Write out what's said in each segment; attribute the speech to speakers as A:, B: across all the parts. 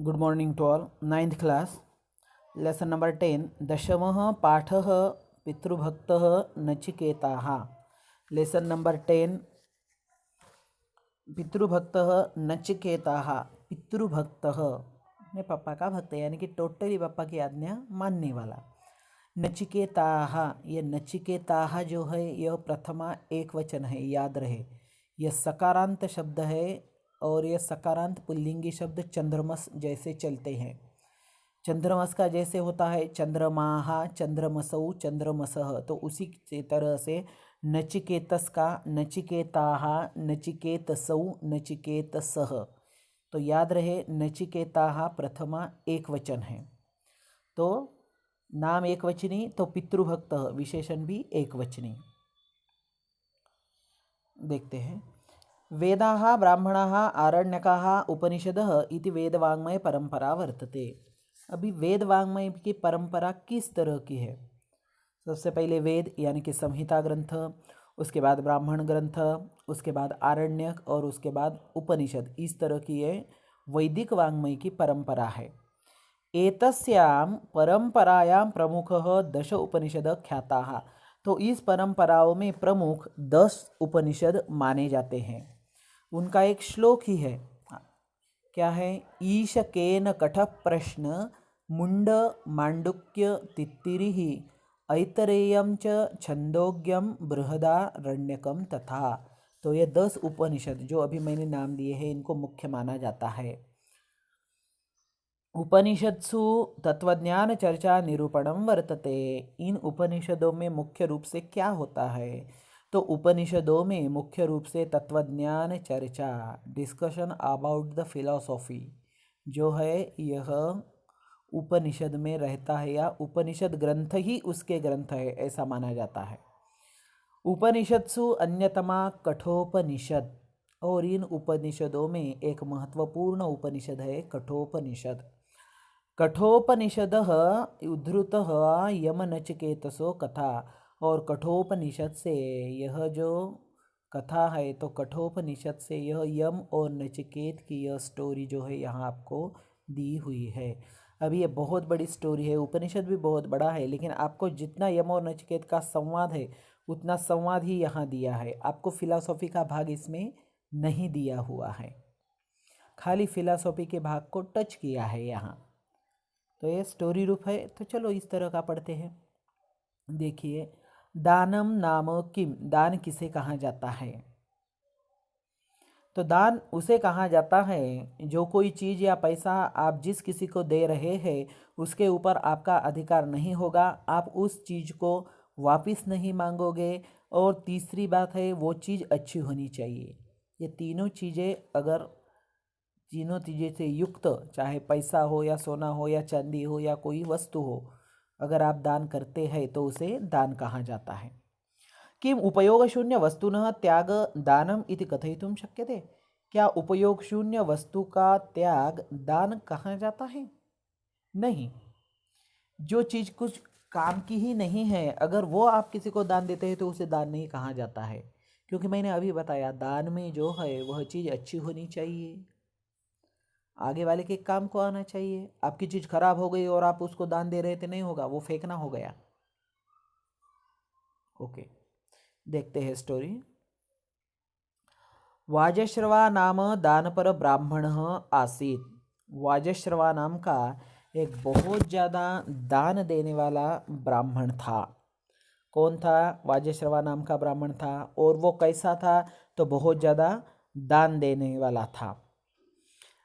A: Good morning to all. 9th class, lesson number 10. दशमः पाठः पितृभक्तः नचिकेताः. Lesson number 10. पितृभक्तः नचिकेताः. पितृभक्तः अपने पापा का भक्त यानी कि टोटली पापा की आज्ञा मानने वाला. नचिकेताः, ये नचिकेताः जो है यह प्रथमा एक वचन है, याद रहे. यह सकारांत शब्द है और यह सकारांत पुल्लिंगी शब्द चंद्रमस जैसे चलते हैं. चंद्रमस का जैसे होता है चंद्रमाः, चंद्रमसौ, चंद्रमसः, तो उसी तरह से नचिकेतस का नचिकेताः, नचिकेतसौ, नचिकेतसः. तो याद रहे नचिकेताः प्रथमा एक वचन है, तो नाम एक वचनी, तो पितृभक्त विशेषण भी एक वचनी. देखते हैं. वेदाः ब्राह्मणाः आरण्यकाः उपनिषदः इति वेदवाङ्मय परंपरा वर्तते. अभी वेद वाङ्मय की परंपरा किस तरह की है? सबसे पहले वेद यानी कि संहिता ग्रंथ, उसके बाद ब्राह्मण ग्रंथ, उसके बाद आरण्यक और उसके बाद उपनिषद. इस तरह की ये वैदिक वाङ्मय की परंपरा है. एतस्यां परंपरायां प्रमुखः 10 उपनिषद ख्याताः. तो इस परंपराओं में प्रमुख 10 उपनिषद माने जाते हैं. उनका एक श्लोक ही है. क्या है? ईश केन कठ प्रश्न मुंड मांडुक्य तित्तिरिः ऐतरेयं च छंदोग्यम बृहदारण्यकम तथा. तो ये 10 उपनिषद जो अभी मैंने नाम दिए हैं इनको मुख्य माना जाता है. उपनिषत्सु तत्वज्ञान चर्चा निरूपणम वर्तते. इन उपनिषदों में मुख्य रूप से क्या होता है? तो उपनिषदों में मुख्य रूप से तत्वज्ञान चर्चा, डिस्कशन अबाउट द फिलॉसॉफी जो है यह उपनिषद में रहता है, या उपनिषद ग्रंथ ही उसके ग्रंथ है ऐसा माना जाता है. उपनिषत्सु अन्यतमा कठोपनिषद. और इन उपनिषदों में एक महत्वपूर्ण उपनिषद है कठोपनिषद. कठोपनिषदः उद्धृतः यमनचिकेतसो कथा. और कठोपनिषद से यह जो कथा है, तो कठोपनिषद से यह यम और नचिकेत की यह स्टोरी जो है यहाँ आपको दी हुई है. अभी ये बहुत बड़ी स्टोरी है, उपनिषद भी बहुत बड़ा है, लेकिन आपको जितना यम और नचिकेत का संवाद है उतना संवाद ही यहाँ दिया है. आपको फिलॉसफी का भाग इसमें नहीं दिया हुआ है, खाली फिलॉसफी के भाग को टच किया है यहाँ. तो ये स्टोरी रूप है. तो चलो इस तरह का पढ़ते हैं. देखिए, दानम नाम किम. दान किसे कहा जाता है? तो दान उसे कहा जाता है जो कोई चीज़ या पैसा आप जिस किसी को दे रहे हैं उसके ऊपर आपका अधिकार नहीं होगा, आप उस चीज़ को वापस नहीं मांगोगे, और तीसरी बात है वो चीज़ अच्छी होनी चाहिए. ये तीनों चीज़ें अगर तीनों चीज़ें से युक्त, चाहे पैसा हो या सोना हो या चांदी हो या कोई वस्तु हो, अगर आप दान करते हैं तो उसे दान कहा जाता है. किम उपयोग शून्य वस्तुनः त्याग दानम इति कथयितुं शक्यते. क्या उपयोग शून्य वस्तु का त्याग दान कहा जाता है? नहीं. जो चीज़ कुछ काम की ही नहीं है, अगर वो आप किसी को दान देते हैं तो उसे दान नहीं कहा जाता है, क्योंकि मैंने अभी बताया दान में जो है वह चीज़ अच्छी होनी चाहिए, आगे वाले के काम को आना चाहिए. आपकी चीज़ खराब हो गई और आप उसको दान दे रहे थे, नहीं होगा, वो फेंकना हो गया. ओके, देखते हैं स्टोरी. वाजश्रवा नाम दानपर ब्राह्मण आसीत. वाजश्रवा नाम का एक बहुत ज़्यादा दान देने वाला ब्राह्मण था. कौन था? वाजश्रवा नाम का ब्राह्मण था. और वो कैसा था? तो बहुत ज़्यादा दान देने वाला था.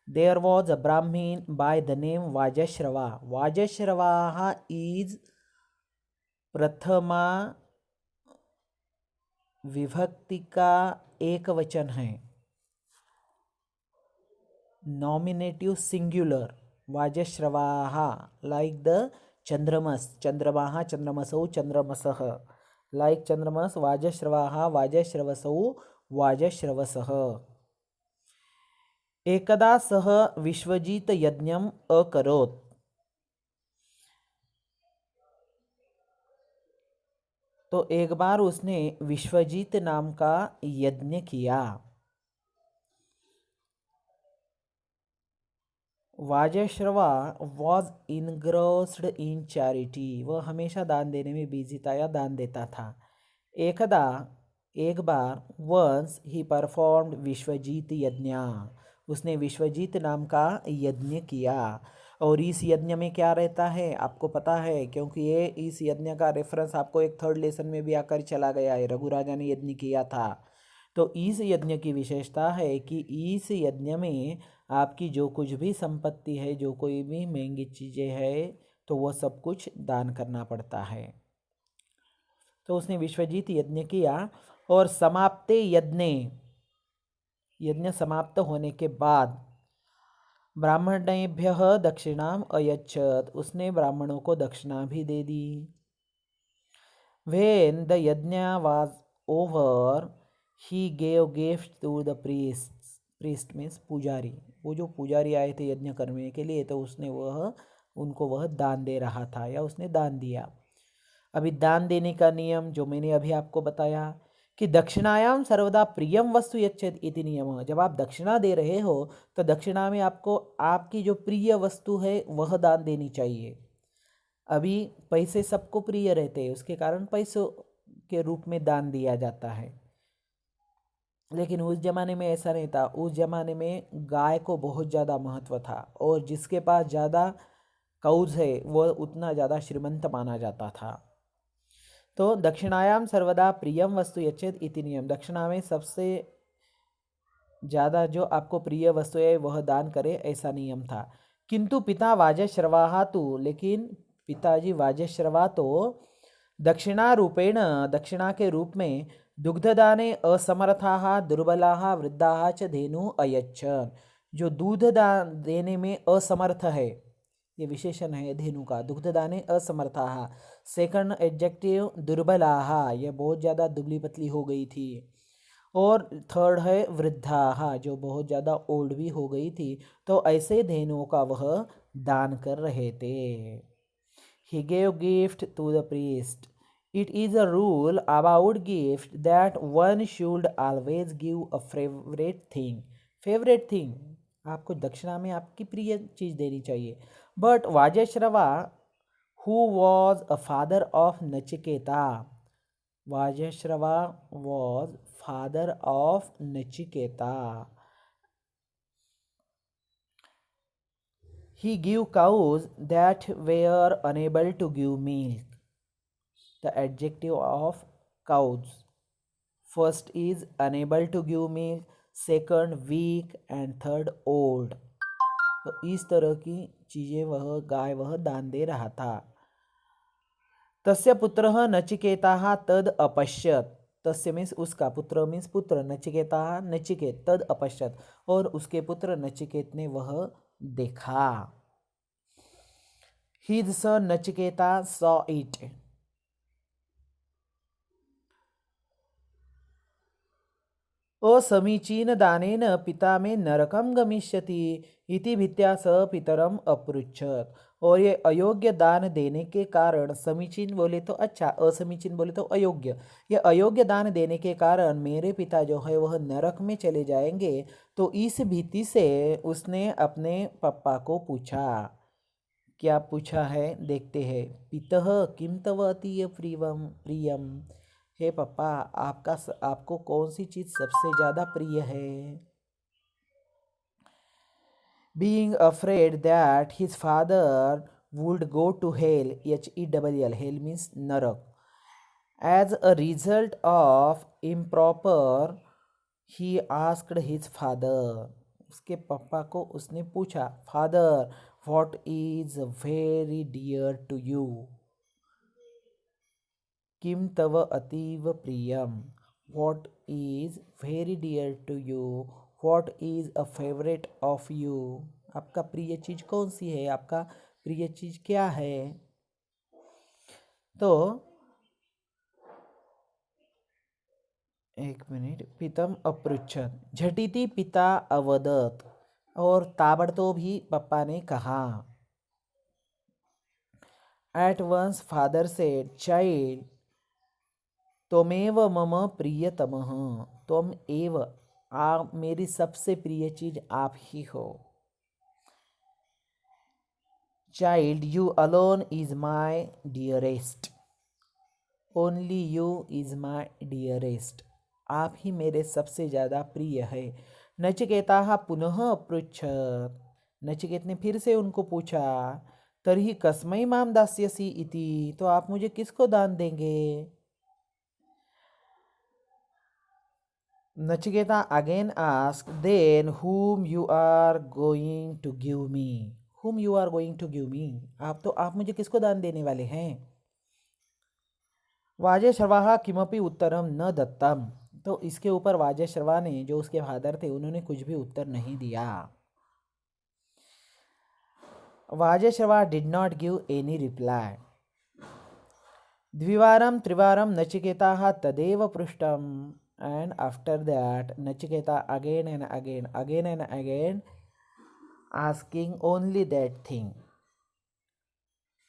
A: There was a Brahmin by the name Vajashrava. Vajashrava is प्रथमा विभक्ति का एक वचन है, nominative singular. Vajashrava like the चंद्रमस, चंद्रमाः, चंद्रमसौ, चंद्रमसः. लाइक चंद्रमस, वाजश्रवाः, वाजश्रवसौ, वाजश्रवसः. एकदा सह विश्वजीत यज्ञम अकरोत्. तो एक बार उसने विश्वजीत नाम का यज्ञ किया. वाजश्रवा वॉज इनग्रोस्ड इन चैरिटी, वह हमेशा दान देने में बिजी था या दान देता था। एकदा एक बार वंस ही परफॉर्म्ड विश्वजीत यज्ञ, उसने विश्वजीत नाम का यज्ञ किया। और इस यज्ञ में क्या रहता है आपको पता है, क्योंकि ये इस यज्ञ का रेफरेंस आपको एक थर्ड लेसन में भी आकर चला गया है। रघुराजा ने यज्ञ किया था। तो इस यज्ञ की विशेषता है कि इस यज्ञ में आपकी जो कुछ भी संपत्ति है, जो कोई भी महंगी चीज़ें है, तो वह सब कुछ दान करना पड़ता है। तो उसने विश्वजीत यज्ञ किया और समाप्ते यज्ञ समाप्त होने के बाद ब्राह्मणेभ्यः दक्षिणाम अयच्छत, उसने ब्राह्मणों को दक्षिणा भी दे दी। When the yajna was over, he gave gifts to the priests. Priest means पुजारी। वो जो पुजारी आए थे यज्ञ करने के लिए, तो उसने उनको वह दान दे रहा था या उसने दान दिया। अभी दान देने का नियम जो मैंने अभी आपको बताया कि दक्षिणायाम सर्वदा प्रियम वस्तु यच्छेद इति नियम। जब आप दक्षिणा दे रहे हो तो दक्षिणा में आपको आपकी जो प्रिय वस्तु है वह दान देनी चाहिए। अभी पैसे सबको प्रिय रहते हैं, उसके कारण पैसों के रूप में दान दिया जाता है। लेकिन उस जमाने में ऐसा नहीं था। उस जमाने में गाय को बहुत ज़्यादा महत्व था और जिसके पास ज़्यादा काउज है वह उतना ज़्यादा श्रीमंत माना जाता था। तो दक्षिणायाम सर्वदा प्रियम वस्तु यच्छेद इति नियम, दक्षिणा में सबसे ज़्यादा जो आपको प्रिय वस्तु है वह दान करे, ऐसा नियम था। किंतु पिता वाजश्रवा तो, लेकिन पिताजी वाजश्रवा तो दक्षिणा रूपेण, दक्षिणा के रूप में दुग्धदाने असमर्थाः दुर्बलाः वृद्धाः च धेनु अयच्छन्, जो दूध दान देने में असमर्थ है, ये विशेषण है धेनु का, दुग्धदाने असमर्थाः। सेकंड एडजेक्टिव दुर्बलाः, यह बहुत ज़्यादा दुबली पतली हो गई थी। और थर्ड है वृद्धाः, जो बहुत ज़्यादा ओल्ड भी हो गई थी। तो ऐसे धेनुओं का वह दान कर रहे थे। He gave gift to the priest. It is a rule about gift that one should always give a favorite thing. Favorite thing, आपको दक्षिणा में आपकी प्रिय चीज़ देनी चाहिए। But Vajashrava who was a father of Nachiketa, Vajashrava was father of Nachiketa. He gave cows that were unable to give milk. The adjective of cows. First is unable to give milk, second weak and third old. तो इस तरह की चीज़ें वह गाय वह दान दे रहा था। तस्य पुत्रः नचिकेताः तद अपश्यत, तस्य मीन्स उसका, पुत्र मीन्स पुत्र, नचिकेताः नचिकेत तद अपश्यत, और उसके पुत्र नचिकेत ने वह देखा। His son Nachiketa saw it. असमीचीन दानेन पिता में नरकम गमिष्यति इति भित्या स पितरम अपृच्छत, और ये अयोग्य दान देने के कारण, समीचीन बोले तो अच्छा, असमीचीन बोले तो अयोग्य, ये अयोग्य दान देने के कारण मेरे पिता जो है वह नरक में चले जाएंगे। तो इस भीति से उसने अपने पापा को पूछा। क्या पूछा है देखते हैं। पितः किम तव अतीय प्रियम, हे पापा आपको कौन सी चीज़ सबसे ज़्यादा प्रिय है। Being afraid that his father would go to hell, HELL, hell means narak, as a result of improper, he asked his father, उसके पापा को उसने पूछा, father what is very dear to you, किम तव अतीव प्रियम, what is very dear to you, what is a favorite of you, आपका प्रिय चीज़ कौन सी है, आपका प्रिय चीज़ क्या है। तो एक मिनट, पितम अपृच्छत, झटिति पिता अवदत, और ताबड़तोब ही पापा ने कहा। At once father said, child त्वमेव मम प्रियतमः, तुम एव, आप मेरी सबसे प्रिय चीज आप ही हो। Child, you alone is my dearest. Only you is my dearest. आप ही मेरे सबसे ज़्यादा प्रिय है. नचिकेता पुनः पृच्छत्. नचिकेत ने फिर से उनको पूछा. तर्हि कस्मै मां दास्यसि इति. तो आप मुझे किसको दान देंगे? Nachiketa again asked, then whom you are going to give me? Whom you are going to give me? आप मुझे किसको दान देने वाले हैं? वाजेश्रवाः किमपि उत्तरम न दत्तम. तो इसके ऊपर वाजेश्रवा ने, जो उसके फादर थे, उन्होंने कुछ भी उत्तर नहीं दिया. Vajashrava did not give any reply. द्विवारं त्रिवारं नचिकेताः तदेव पृष्टम्. And after that, Nachiketa again and again asking only that thing,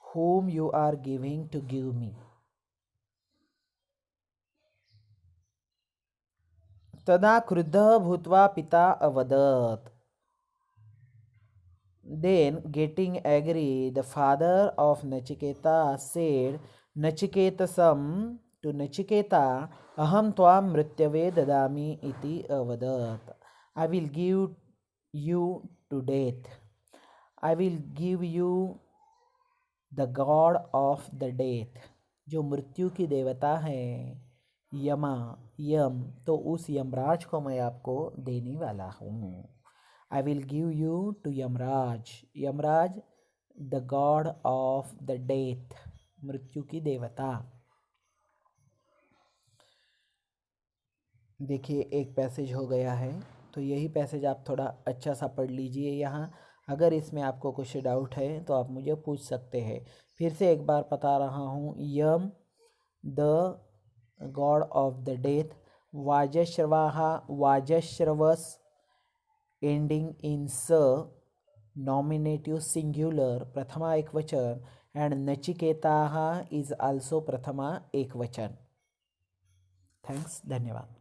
A: whom you are giving to give me. Tada kruddha bhutva pita avadat. Then, getting angry, the father of Nachiketa said, Nachiketasam, to Nachiketa, aham tvam mrityave dadami iti avadat. I will give you to death. I will give you the god of the death. जो मृत्यु की देवता है, यम, तो उस यमराज को मैं आपको देने वाला हूँ. I will give you to Yamraj. Yamraj, the god of the death, मृत्यु की देवता. देखिए, एक पैसेज हो गया है. तो यही पैसेज आप थोड़ा अच्छा सा पढ़ लीजिए यहाँ. अगर इसमें आपको कुछ डाउट है तो आप मुझे पूछ सकते हैं. फिर से एक बार बता रहा हूँ. Yama, the god of the death. Vajashrava, Vajashravas, ending in स, नॉमिनेटिव सिंगुलर, प्रथमा एकवचन. एंड नचिकेताः इज आल्सो प्रथमा एकवचन. थैंक्स, धन्यवाद.